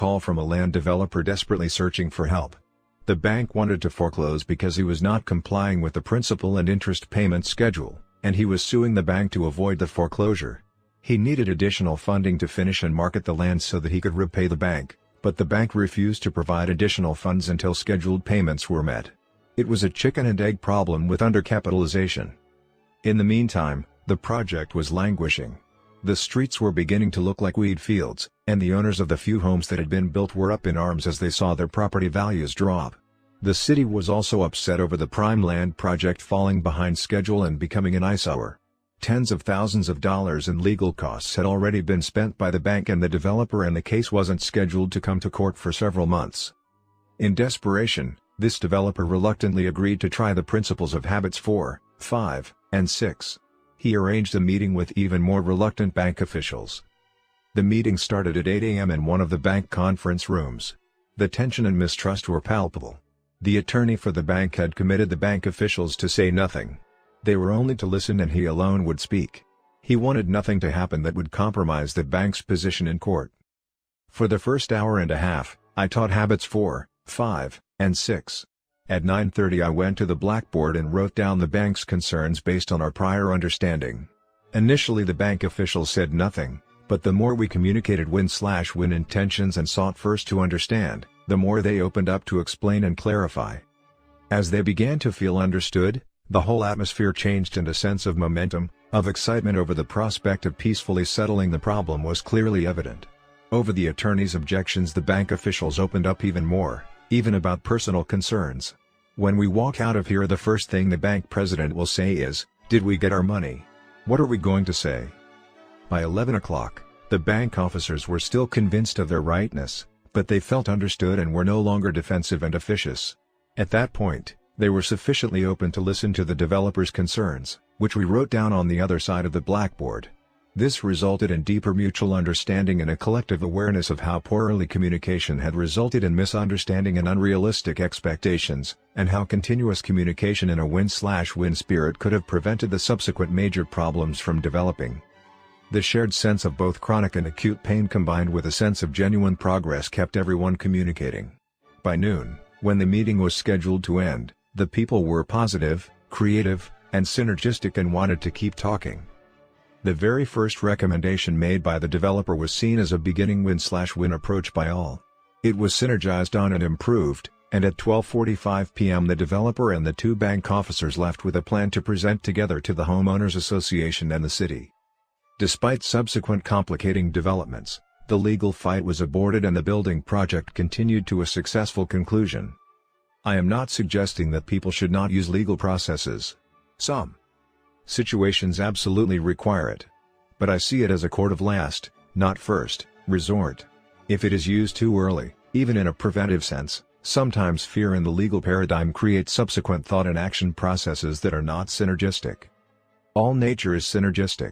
call from a land developer desperately searching for help. The bank wanted to foreclose because he was not complying with the principal and interest payment schedule, and he was suing the bank to avoid the foreclosure. He needed additional funding to finish and market the land so that he could repay the bank, but the bank refused to provide additional funds until scheduled payments were met. It was a chicken and egg problem with undercapitalization. In the meantime, the project was languishing. The streets were beginning to look like weed fields, and the owners of the few homes that had been built were up in arms as they saw their property values drop. The city was also upset over the prime land project falling behind schedule and becoming an eyesore. Tens of thousands of dollars in legal costs had already been spent by the bank and the developer, and the case wasn't scheduled to come to court for several months. In desperation, this developer reluctantly agreed to try the principles of Habits 4, 5, and 6. He arranged a meeting with even more reluctant bank officials. The meeting started at 8 a.m. in one of the bank conference rooms. The tension and mistrust were palpable. The attorney for the bank had committed the bank officials to say nothing. They were only to listen, and he alone would speak. He wanted nothing to happen that would compromise the bank's position in court. For the first hour and a half, I taught Habits 4, 5, and 6. At 9:30 I went to the blackboard and wrote down the bank's concerns based on our prior understanding. Initially the bank officials said nothing, but the more we communicated win-win intentions and sought first to understand, the more they opened up to explain and clarify. As they began to feel understood, the whole atmosphere changed, and a sense of momentum, of excitement over the prospect of peacefully settling the problem was clearly evident. Over the attorney's objections the bank officials opened up even more, even about personal concerns. When we walk out of here, the first thing the bank president will say is, "Did we get our money? What are we going to say?" By 11 o'clock, the bank officers were still convinced of their rightness, but they felt understood and were no longer defensive and officious. At that point, they were sufficiently open to listen to the developer's concerns, which we wrote down on the other side of the blackboard. This resulted in deeper mutual understanding and a collective awareness of how poor early communication had resulted in misunderstanding and unrealistic expectations, and how continuous communication in a win-win spirit could have prevented the subsequent major problems from developing. The shared sense of both chronic and acute pain combined with a sense of genuine progress kept everyone communicating. By noon, when the meeting was scheduled to end, the people were positive, creative, and synergistic and wanted to keep talking. The very first recommendation made by the developer was seen as a beginning win-win approach by all. It was synergized on and improved, and at 12:45 p.m. the developer and the two bank officers left with a plan to present together to the Homeowners Association and the city. Despite subsequent complicating developments, the legal fight was aborted and the building project continued to a successful conclusion. I am not suggesting that people should not use legal processes. Some situations absolutely require it. But I see it as a court of last, not first, resort. If it is used too early, even in a preventive sense, sometimes fear in the legal paradigm creates subsequent thought and action processes that are not synergistic. All nature is synergistic.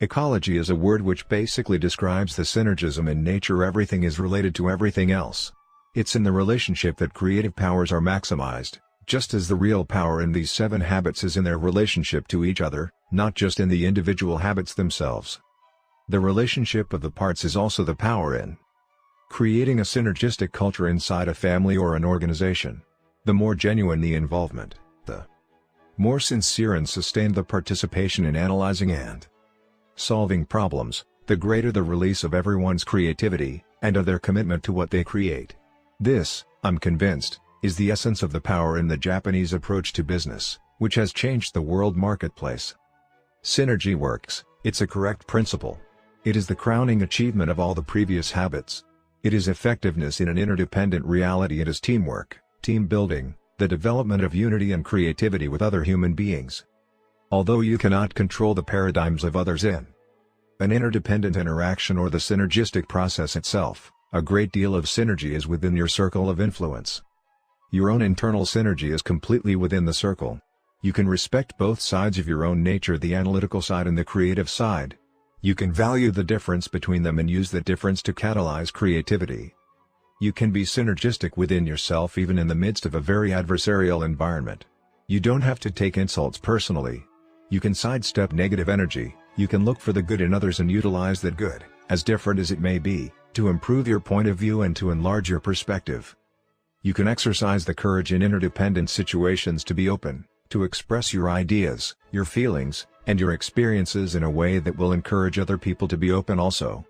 Ecology is a word which basically describes the synergism in nature. Everything is related to everything else. It's in the relationship that creative powers are maximized, just as the real power in these 7 habits is in their relationship to each other, not just in the individual habits themselves. The relationship of the parts is also the power in creating a synergistic culture inside a family or an organization. The more genuine the involvement, the more sincere and sustained the participation in analyzing and solving problems, the greater the release of everyone's creativity, and of their commitment to what they create. This, I'm convinced, is the essence of the power in the Japanese approach to business, which has changed the world marketplace. Synergy works, it's a correct principle. It is the crowning achievement of all the previous habits. It is effectiveness in an interdependent reality. It is teamwork, team building, the development of unity and creativity with other human beings. Although you cannot control the paradigms of others in an interdependent interaction or the synergistic process itself, a great deal of synergy is within your circle of influence. Your own internal synergy is completely within the circle. You can respect both sides of your own nature, the analytical side and the creative side. You can value the difference between them and use that difference to catalyze creativity. You can be synergistic within yourself even in the midst of a very adversarial environment. You don't have to take insults personally. You can sidestep negative energy, you can look for the good in others and utilize that good, as different as it may be, to improve your point of view and to enlarge your perspective. You can exercise the courage in interdependent situations to be open, to express your ideas, your feelings, and your experiences in a way that will encourage other people to be open also.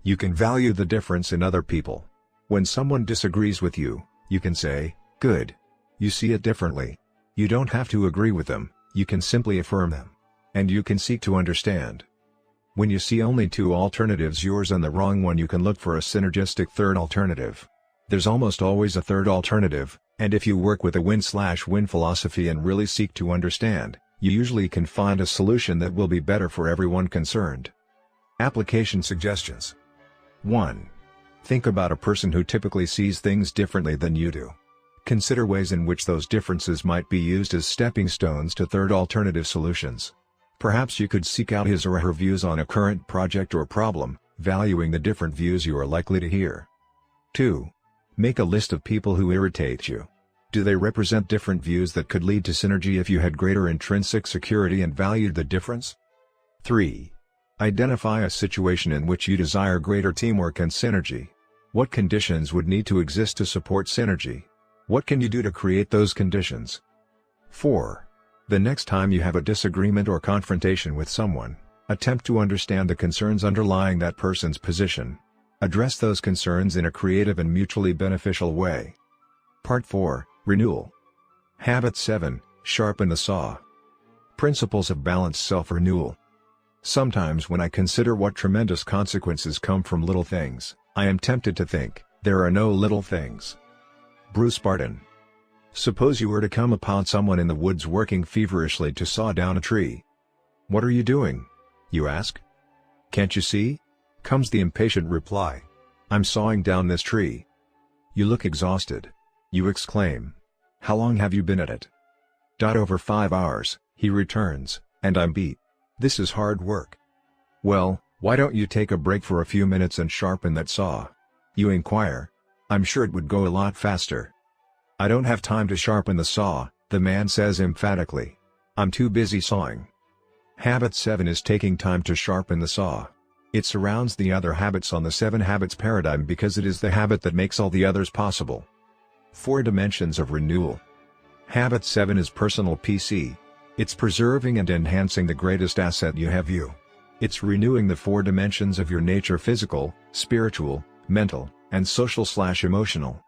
You can value the difference in other people. When someone disagrees with you, you can say, "Good. You see it differently." You don't have to agree with them, you can simply affirm them. And you can seek to understand. When you see only two alternatives, yours and the wrong one, you can look for a synergistic third alternative. There's almost always a third alternative, and if you work with a win/win philosophy and really seek to understand, you usually can find a solution that will be better for everyone concerned. Application suggestions. 1. Think about a person who typically sees things differently than you do. Consider ways in which those differences might be used as stepping stones to third alternative solutions. Perhaps you could seek out his or her views on a current project or problem, valuing the different views you are likely to hear. 2. Make a list of people who irritate you. Do they represent different views that could lead to synergy if you had greater intrinsic security and valued the difference? 3. Identify a situation in which you desire greater teamwork and synergy. What conditions would need to exist to support synergy? What can you do to create those conditions? 4. The next time you have a disagreement or confrontation with someone, attempt to understand the concerns underlying that person's position. Address those concerns in a creative and mutually beneficial way. Part 4, Renewal. Habit 7, Sharpen the Saw. Principles of Balanced Self-Renewal. Sometimes when I consider what tremendous consequences come from little things, I am tempted to think, there are no little things. Bruce Barton. Suppose you were to come upon someone in the woods working feverishly to saw down a tree. "What are you doing?" you ask. "Can't you see?" comes the impatient reply. "I'm sawing down this tree." You look exhausted. You exclaim, "How long have you been at it?" "Over 5 hours," he returns, "and I'm beat. This is hard work." "Well, why don't you take a break for a few minutes and sharpen that saw?" you inquire. "I'm sure it would go a lot faster." "I don't have time to sharpen the saw," the man says emphatically. "I'm too busy sawing." Habit 7 is taking time to sharpen the saw. It surrounds the other habits on the 7 habits paradigm because it is the habit that makes all the others possible. 4 dimensions of renewal. Habit 7 is personal PC. It's preserving and enhancing the greatest asset you have, you. It's renewing the 4 dimensions of your nature: physical, spiritual, mental, and social/emotional.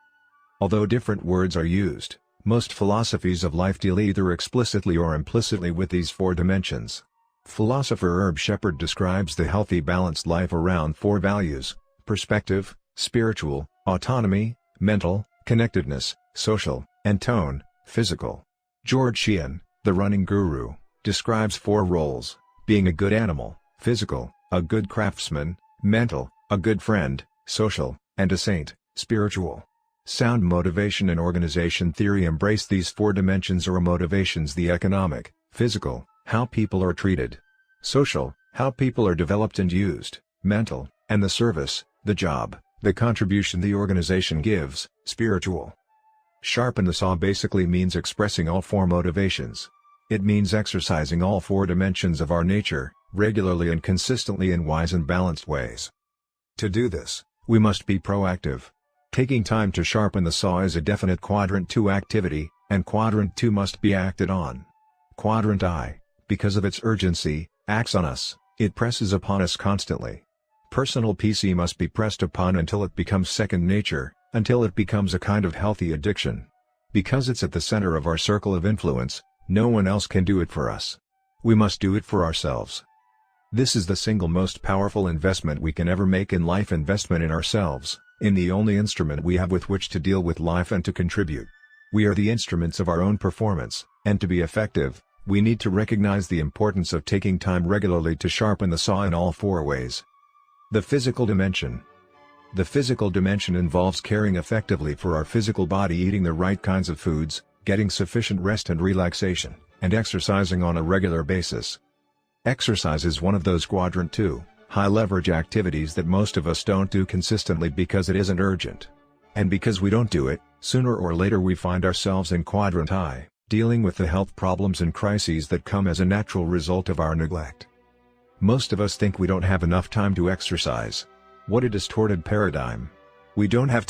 Although different words are used, most philosophies of life deal either explicitly or implicitly with these 4 dimensions. Philosopher Herb Shepherd describes the healthy balanced life around 4 values: perspective, spiritual, autonomy, mental, connectedness, social, and tone, physical. George Sheehan, the running guru, describes 4 roles: being a good animal, physical, a good craftsman, mental, a good friend, social, and a saint, spiritual. Sound motivation and organization theory embrace these 4 dimensions or motivations: the economic, physical, how people are treated; social, how people are developed and used; mental, and the service, the job, the contribution the organization gives; spiritual. Sharpen the saw basically means expressing all 4 motivations. It means exercising all 4 dimensions of our nature, regularly and consistently in wise and balanced ways. To do this, we must be proactive. Taking time to sharpen the saw is a definite Quadrant 2 activity, and Quadrant 2 must be acted on. Quadrant I, because of its urgency, acts on us, it presses upon us constantly. Personal PC must be pressed upon until it becomes second nature, until it becomes a kind of healthy addiction. Because it's at the center of our circle of influence, no one else can do it for us. We must do it for ourselves. This is the single most powerful investment we can ever make in life: investment in ourselves, in the only instrument we have with which to deal with life and to contribute. We are the instruments of our own performance, and to be effective, we need to recognize the importance of taking time regularly to sharpen the saw in all 4 ways. The physical dimension. The physical dimension involves caring effectively for our physical body, eating the right kinds of foods, getting sufficient rest and relaxation, and exercising on a regular basis. Exercise is one of those Quadrant 2, high-leverage activities that most of us don't do consistently because it isn't urgent. And because we don't do it, sooner or later we find ourselves in Quadrant I, dealing with the health problems and crises that come as a natural result of our neglect. Most of us think we don't have enough time to exercise. What a distorted paradigm. We don't have